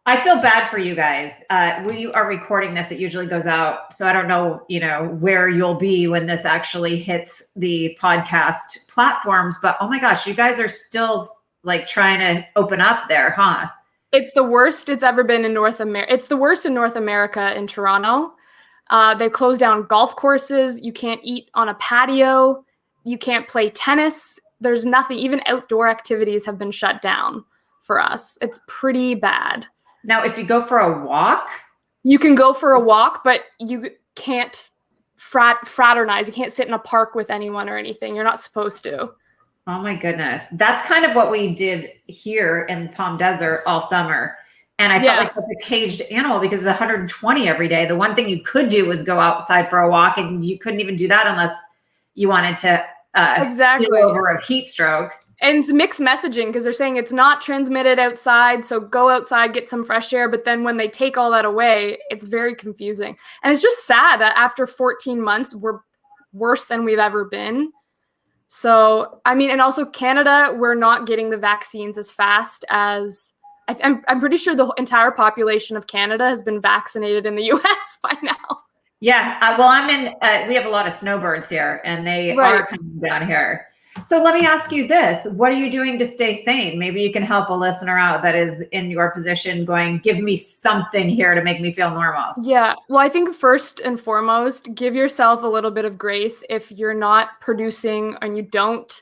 I feel bad for you guys. When you are recording this, it usually goes out. So I don't know, where you'll be when this actually hits the podcast platforms. But oh my gosh, you guys are still like trying to open up there, huh? It's the worst it's ever been in North America. It's the worst in North America in Toronto. They closed down golf courses. You can't eat on a patio. You can't play tennis. There's nothing. Even outdoor activities have been shut down for us. It's pretty bad. Now, if you go for a walk? You can go for a walk, but you can't fraternize. You can't sit in a park with anyone or anything. You're not supposed to. Oh my goodness. That's kind of what we did here in Palm Desert all summer. And I felt like such a caged animal because it's 120 every day. The one thing you could do was go outside for a walk, and you couldn't even do that unless you wanted to Exactly. heal over a heat stroke. And it's mixed messaging because they're saying it's not transmitted outside, so go outside, get some fresh air. But then when they take all that away, it's very confusing. And it's just sad that after 14 months, we're worse than we've ever been. So, I mean, and also Canada, we're not getting the vaccines as fast as I'm pretty sure the entire population of Canada has been vaccinated in the US by now. Yeah. Well, we have a lot of snowbirds here, and they are coming down here. So let me ask you this. What are you doing to stay sane? Maybe you can help a listener out that is in your position going, give me something here to make me feel normal. Yeah. Well, I think first and foremost, give yourself a little bit of grace if you're not producing and you don't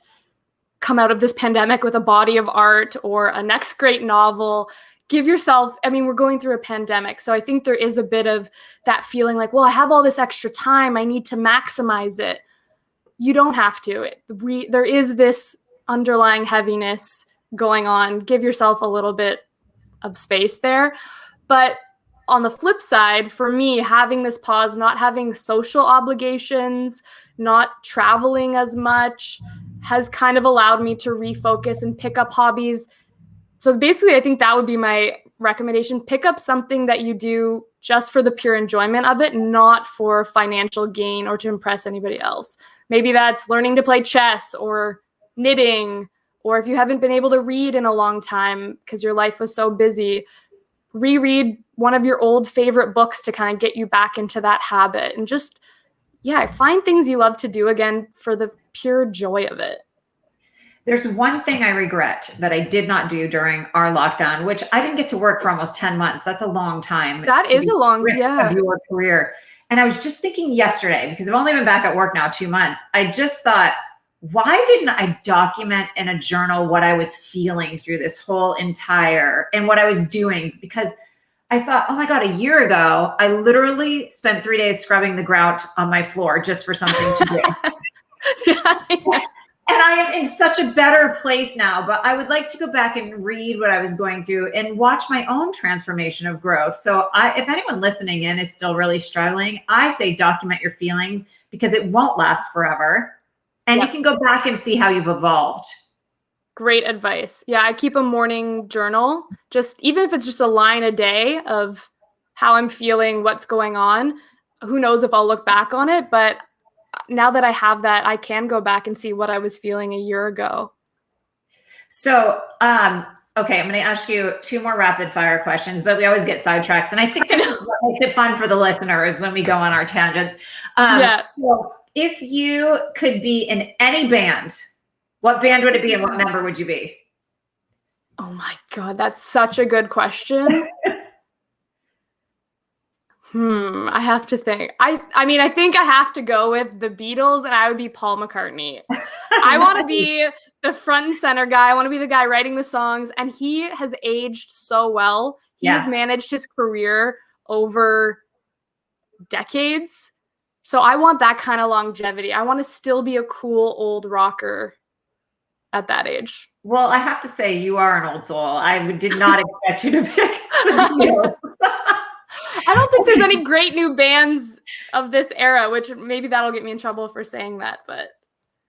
come out of this pandemic with a body of art or a next great novel. Give yourself, I mean, we're going through a pandemic. So I think there is a bit of that feeling like, well, I have all this extra time. I need to maximize it. You don't have to. There is this underlying heaviness going on. Give yourself a little bit of space there. But on the flip side, for me, having this pause, not having social obligations, not traveling as much, has kind of allowed me to refocus and pick up hobbies. So basically, I think that would be my recommendation. Pick up something that you do just for the pure enjoyment of it, not for financial gain or to impress anybody else. Maybe that's learning to play chess or knitting, or if you haven't been able to read in a long time because your life was so busy, reread one of your old favorite books to kind of get you back into that habit, and just, find things you love to do again for the pure joy of it. There's one thing I regret that I did not do during our lockdown, which I didn't get to work for almost 10 months. That's a long time. That is a long, of your career. And I was just thinking yesterday, because I've only been back at work now 2 months, I just thought, why didn't I document in a journal what I was feeling through this whole and what I was doing? Because I thought, oh my God, a year ago, I literally spent 3 days scrubbing the grout on my floor just for something to do. And I am in such a better place now, but I would like to go back and read what I was going through and watch my own transformation of growth. So if anyone listening in is still really struggling, I say document your feelings because it won't last forever. And you can go back and see how you've evolved. Great advice. Yeah, I keep a morning journal, even if it's just a line a day of how I'm feeling, what's going on. Who knows if I'll look back on it, but now that I have that, I can go back and see what I was feeling a year ago. So, okay, I'm going to ask you 2 more rapid fire questions, but we always get sidetracks. And I think this is what makes it fun for the listeners when we go on our tangents. So if you could be in any band, what band would it be and what member would you be? Oh my God, that's such a good question. I have to think. I mean, I think I have to go with the Beatles, and I would be Paul McCartney. I want to be the front and center guy. I want to be the guy writing the songs, and he has aged so well. He has managed his career over decades. So I want that kind of longevity. I want to still be a cool old rocker at that age. Well, I have to say, you are an old soul. I did not expect you to pick the Beatles. I don't think there's any great new bands of this era, which maybe that'll get me in trouble for saying that, but.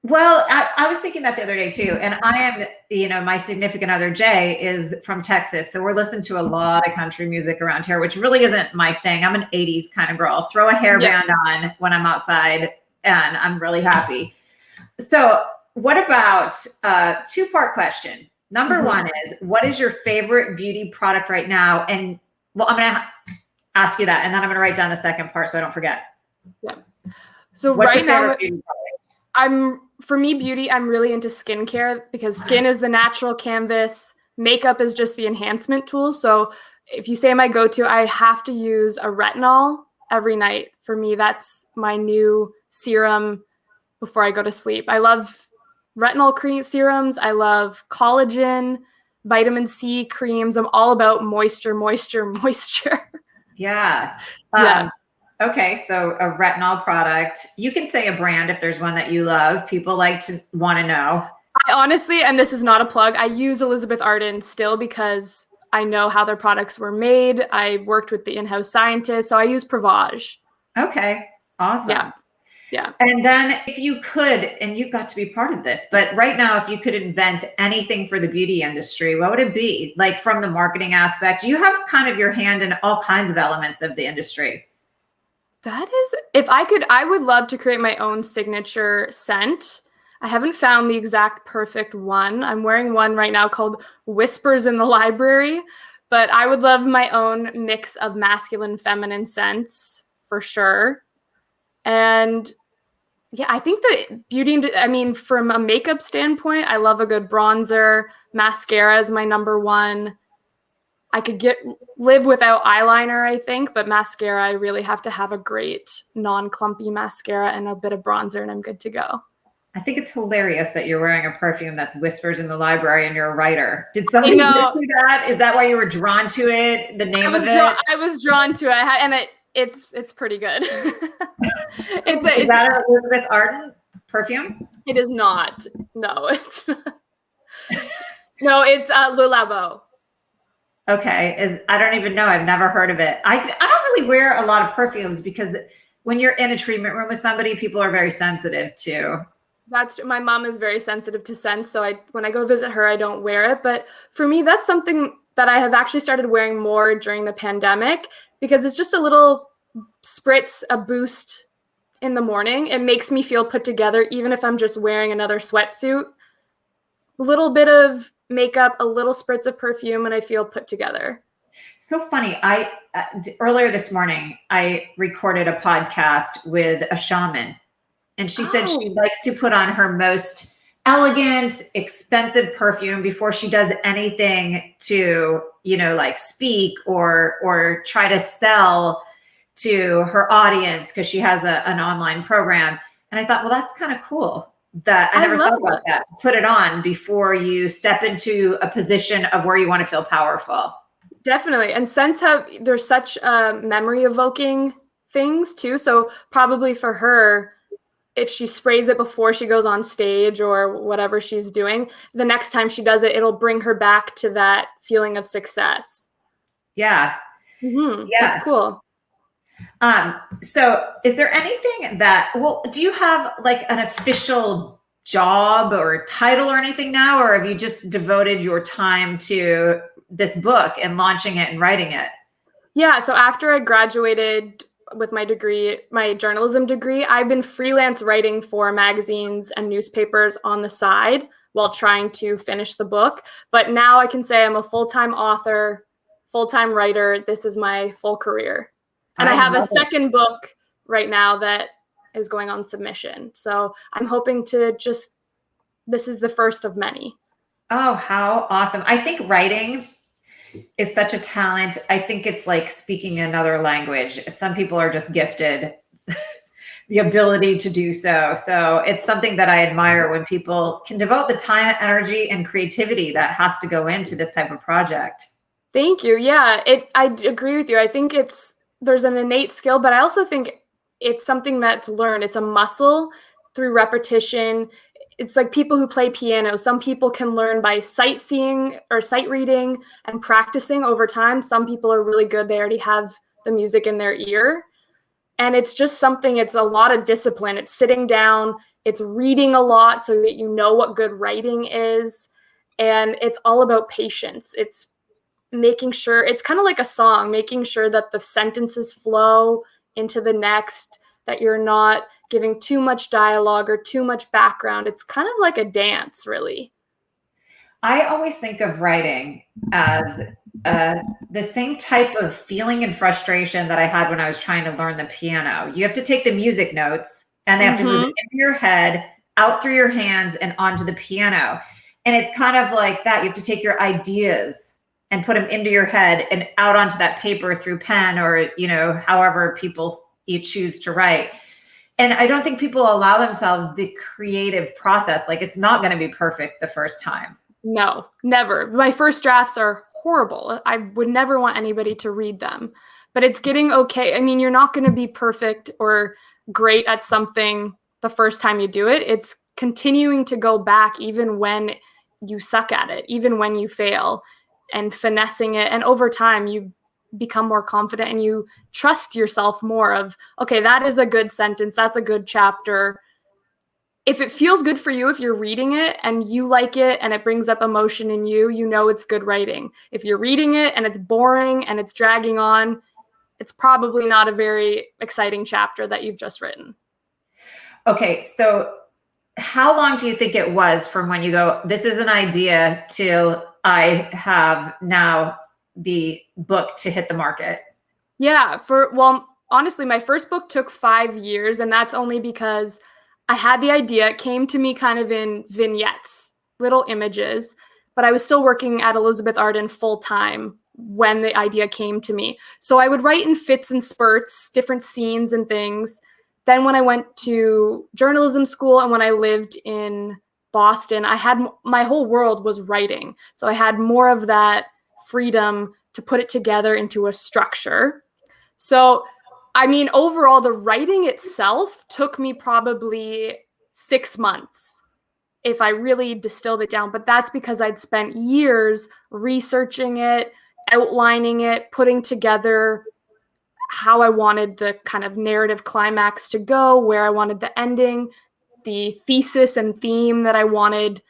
Well, I was thinking that the other day too. And I am, my significant other, Jay, is from Texas. So we're listening to a lot of country music around here, which really isn't my thing. I'm an 80s kind of girl. Throw a hairband on when I'm outside and I'm really happy. So what about a 2-part question? Number 1 is, what is your favorite beauty product right now? And well, I'm going to ask you that, and then I'm going to write down the second part so I don't forget. Yeah. So right now, for me, beauty, I'm really into skincare because skin is the natural canvas. Makeup is just the enhancement tool. So if you say my go-to, I have to use a retinol every night. For me, that's my new serum before I go to sleep. I love retinol cream serums. I love collagen, vitamin C creams. I'm all about moisture, moisture, moisture. Yeah. Okay. So a retinol product. You can say a brand if there's one that you love. People like to want to know. I honestly, and this is not a plug, I use Elizabeth Arden still because I know how their products were made. I worked with the in-house scientist, so I use Provage. Okay, awesome. Yeah. And then if you could, and you got to be part of this, but right now, if you could invent anything for the beauty industry, what would it be? Like from the marketing aspect, you have kind of your hand in all kinds of elements of the industry. That is, if I could, I would love to create my own signature scent. I haven't found the exact perfect one. I'm wearing one right now called Whispers in the Library, but I would love my own mix of masculine, feminine scents for sure. And yeah, I think that beauty, I mean, from a makeup standpoint, I love a good bronzer. Mascara is my number one. I could live without eyeliner, I think, but mascara, I really have to have a great non-clumpy mascara and a bit of bronzer, and I'm good to go. I think it's hilarious that you're wearing a perfume that's Whispers in the Library and you're a writer. Did somebody give you that? Is that why you were drawn to it? The name of it? I was drawn to it, and it's pretty good. Is that an Elizabeth Arden perfume? It is not. No, it's no, it's Le Labo. Okay, I don't even know. I've never heard of it. I don't really wear a lot of perfumes because when you're in a treatment room with somebody, people are very sensitive to. My mom is very sensitive to scents, so when I go visit her, I don't wear it. But for me, that's something that I have actually started wearing more during the pandemic because it's just a little spritz, a boost in the morning. It makes me feel put together, even if I'm just wearing another sweatsuit. A little bit of makeup, a little spritz of perfume, and I feel put together. So funny. Earlier this morning, I recorded a podcast with a shaman, and she said she likes to put on her most elegant, expensive perfume before she does anything to, like speak or try to sell to her audience because she has an online program. And I thought, well, that's kind of cool. That I never thought about that. To put it on before you step into a position of where you want to feel powerful. Definitely. And scents there's such memory evoking things too. So probably for her, if she sprays it before she goes on stage or whatever she's doing, the next time she does it, it'll bring her back to that feeling of success. Yeah. Mm-hmm. Yes. That's cool. So is there anything do you have like an official job or title or anything now, or have you just devoted your time to this book and launching it and writing it? Yeah. So after I graduated with my degree, my journalism degree, I've been freelance writing for magazines and newspapers on the side while trying to finish the book. But now I can say I'm a full-time author, full-time writer. This is my full career. And I have a second book right now that is going on submission. So I'm hoping to this is the first of many. Oh, how awesome. I think writing is such a talent. I think it's like speaking another language. Some people are just gifted the ability to do so. So it's something that I admire when people can devote the time, energy, and creativity that has to go into this type of project. Thank you. Yeah, I agree with you. I think there's an innate skill, but I also think it's something that's learned. It's a muscle through repetition. It's like people who play piano. Some people can learn by sightseeing or sight reading and practicing over time. Some people are really good. They already have the music in their ear. And it's just it's a lot of discipline. It's sitting down, it's reading a lot so that you know what good writing is. And it's all about patience. It's making sure, it's kind of like a song, making sure that the sentences flow into the next, that you're not giving too much dialogue or too much background. It's kind of like a dance, really. I always think of writing as the same type of feeling and frustration that I had when I was trying to learn the piano. You have to take the music notes and they have to move into your head, out through your hands, and onto the piano. And it's kind of like that. You have to take your ideas and put them into your head and out onto that paper through pen or, however you choose to write. And I don't think people allow themselves the creative process. Like it's not going to be perfect the first time. No, never. My first drafts are horrible. I would never want anybody to read them, but it's getting okay. I mean, you're not going to be perfect or great at something the first time you do it. It's continuing to go back even when you suck at it, even when you fail, and finessing it. And over time, you become more confident and you trust yourself more of, okay, that is a good sentence. That's a good chapter. If it feels good for you, if you're reading it and you like it and it brings up emotion in you, you know it's good writing. If you're reading it and it's boring and it's dragging on, it's probably not a very exciting chapter that you've just written. Okay, so how long do you think it was from when you go, this is an idea, till I have now the book to hit the market? Yeah, honestly, my first book took 5 years, and that's only because I had the idea. It came to me kind of in vignettes, little images, but I was still working at Elizabeth Arden full time when the idea came to me. So I would write in fits and spurts, different scenes and things. Then when I went to journalism school and when I lived in Boston, my whole world was writing. So I had more of that freedom to put it together into a structure. So, I mean, overall, the writing itself took me probably 6 months if I really distilled it down. But that's because I'd spent years researching it, outlining it, putting together how I wanted the kind of narrative climax to go, where I wanted the ending, the thesis and theme that I wanted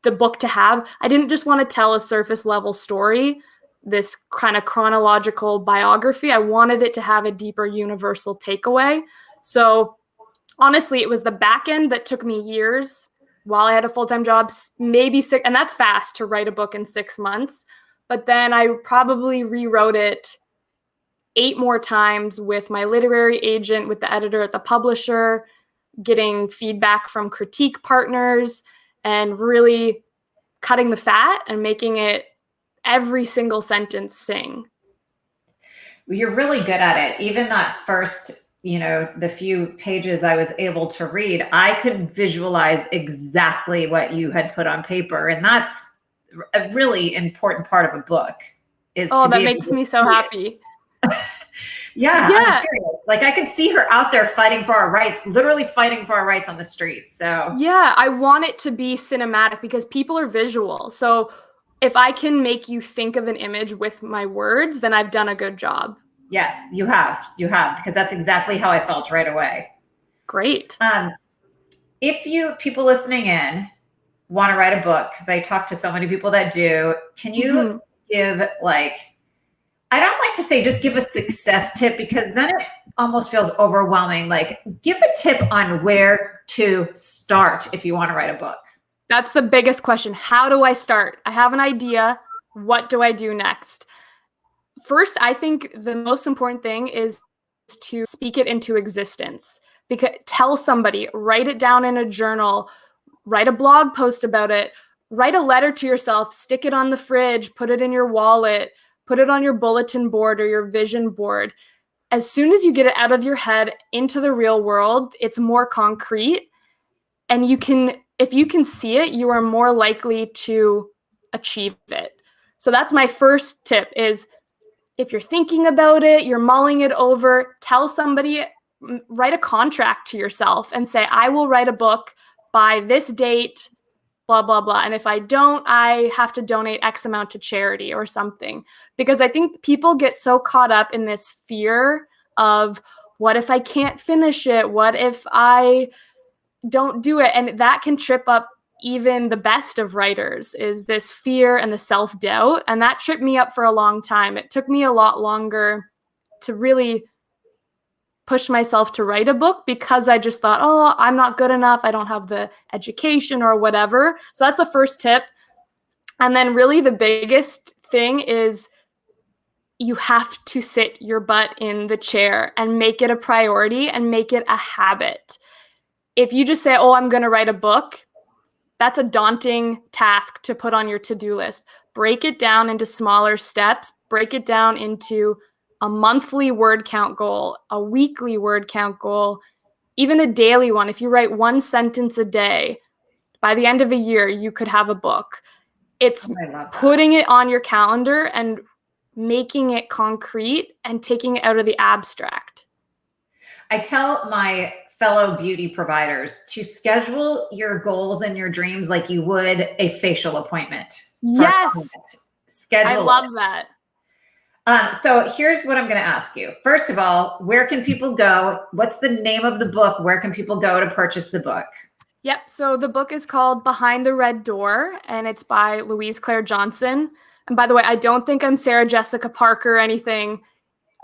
the book to have. I didn't just want to tell a surface level story, this kind of chronological biography. I wanted it to have a deeper universal takeaway. So honestly, it was the back end that took me years while I had a full-time job, maybe 6, and that's fast to write a book in 6 months. But then I probably rewrote it 8 more times with my literary agent, with the editor at the publisher, getting feedback from critique partners, and really cutting the fat and making it every single sentence sing. You're really good at it. Even that first, the few pages I was able to read, I could visualize exactly what you had put on paper. And that's a really important part of a book. That makes me so happy. Yeah, I'm serious. Like, I could see her out there fighting for our rights, literally fighting for our rights on the streets. So yeah, I want it to be cinematic because people are visual. So if I can make you think of an image with my words, then I've done a good job. Yes, you have, because that's exactly how I felt right away. Great. If people listening in want to write a book, because I talk to so many people that do, can you give, I don't like to say just give a success tip, because then it almost feels overwhelming. Like, give a tip on where to start if you want to write a book. That's the biggest question. How do I start? I have an idea. What do I do next? First, I think the most important thing is to speak it into existence. Because tell somebody, write it down in a journal, write a blog post about it, write a letter to yourself, stick it on the fridge, put it in your wallet, put it on your bulletin board or your vision board. As soon as you get it out of your head into the real world, it's more concrete. And if you can see it, you are more likely to achieve it. So that's my first tip is, if you're thinking about it, you're mulling it over, tell somebody, write a contract to yourself and say, I will write a book by this date, blah, blah, blah. And if I don't, I have to donate X amount to charity or something. Because I think people get so caught up in this fear of, what if I can't finish it? What if I don't do it? And that can trip up even the best of writers, is this fear and the self-doubt. And that tripped me up for a long time. It took me a lot longer to really push myself to write a book, because I just thought, oh, I'm not good enough. I don't have the education or whatever. So that's the first tip. And then really the biggest thing is, you have to sit your butt in the chair and make it a priority and make it a habit. If you just say, oh, I'm going to write a book, that's a daunting task to put on your to-do list. Break it down into smaller steps. Break it down into a monthly word count goal, a weekly word count goal, even a daily one. If you write 1 sentence a day, by the end of a year, you could have a book. It's putting it on your calendar and making it concrete and taking it out of the abstract. I tell my fellow beauty providers to schedule your goals and your dreams like you would a facial appointment. Yes. Schedule I love that. So here's what I'm going to ask you. First of all, where can people go? What's the name of the book? Where can people go to purchase the book? Yep. So the book is called Behind the Red Door, and it's by Louise Claire Johnson. And by the way, I don't think I'm Sarah Jessica Parker or anything.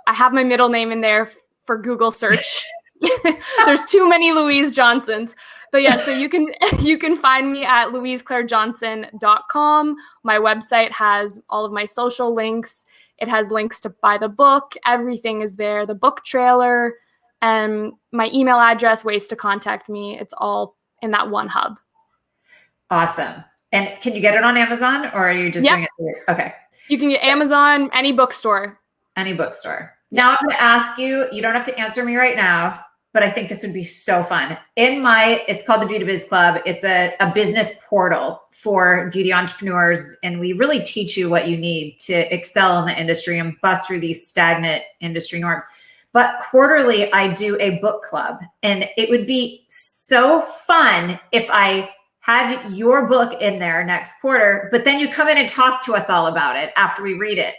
I have my middle name in there for Google search. There's too many Louise Johnsons. But yeah, so you can find me at louiseclairejohnson.com. My website has all of my social links. It has links to buy the book. Everything is there. The book trailer and my email address, ways to contact me. It's all in that one hub. Awesome. And can you get it on Amazon, or are you just doing it here? Okay. You can get Amazon, any bookstore. Any bookstore. Now I'm going to ask you, you don't have to answer me right now, but I think this would be so fun. It's called the Beauty Biz Club. It's a business portal for beauty entrepreneurs. And we really teach you what you need to excel in the industry and bust through these stagnant industry norms. But quarterly, I do a book club, and it would be so fun if I had your book in there next quarter, but then you come in and talk to us all about it after we read it.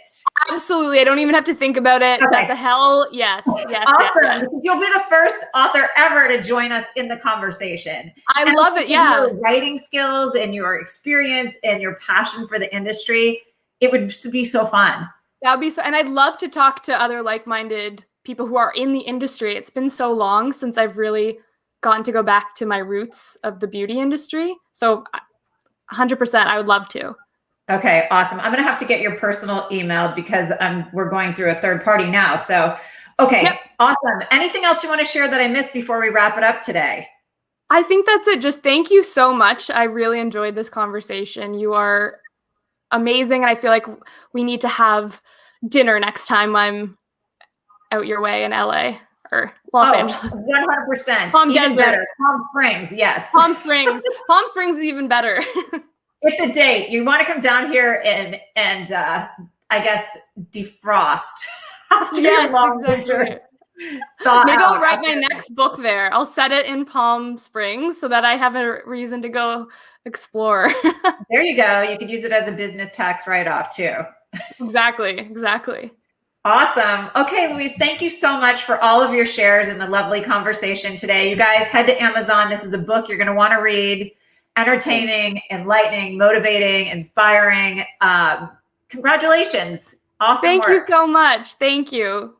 Absolutely. I don't even have to think about it. Okay. That's a hell. Yes. Yes. Awesome. Yes. You'll be the first author ever to join us in the conversation. I love it. Yeah. Your writing skills and your experience and your passion for the industry, it would be so fun. That'd be so, and I'd love to talk to other like-minded people who are in the industry. It's been so long since I've really gotten to go back to my roots of the beauty industry. So 100%, I would love to. Okay, awesome. I'm going to have to get your personal email because we're going through a third party now. So, okay, yep. Awesome. Anything else you want to share that I missed before we wrap it up today? I think that's it. Just thank you so much. I really enjoyed this conversation. You are amazing. And I feel like we need to have dinner next time I'm out your way in LA. Or Los Angeles. 100%. Palm even Desert. Better. Palm Springs, yes. Palm Springs. Palm Springs is even better. It's a date. You want to come down here and I guess defrost after your long winter. Maybe I'll write my next book there. I'll set it in Palm Springs so that I have a reason to go explore. There you go. You could use it as a business tax write-off too. Exactly. Awesome. Okay, Louise, thank you so much for all of your shares and the lovely conversation today. You guys head to Amazon. This is a book you're going to want to read. Entertaining, enlightening, motivating, inspiring. Congratulations. Awesome. Thank you so much. Thank you.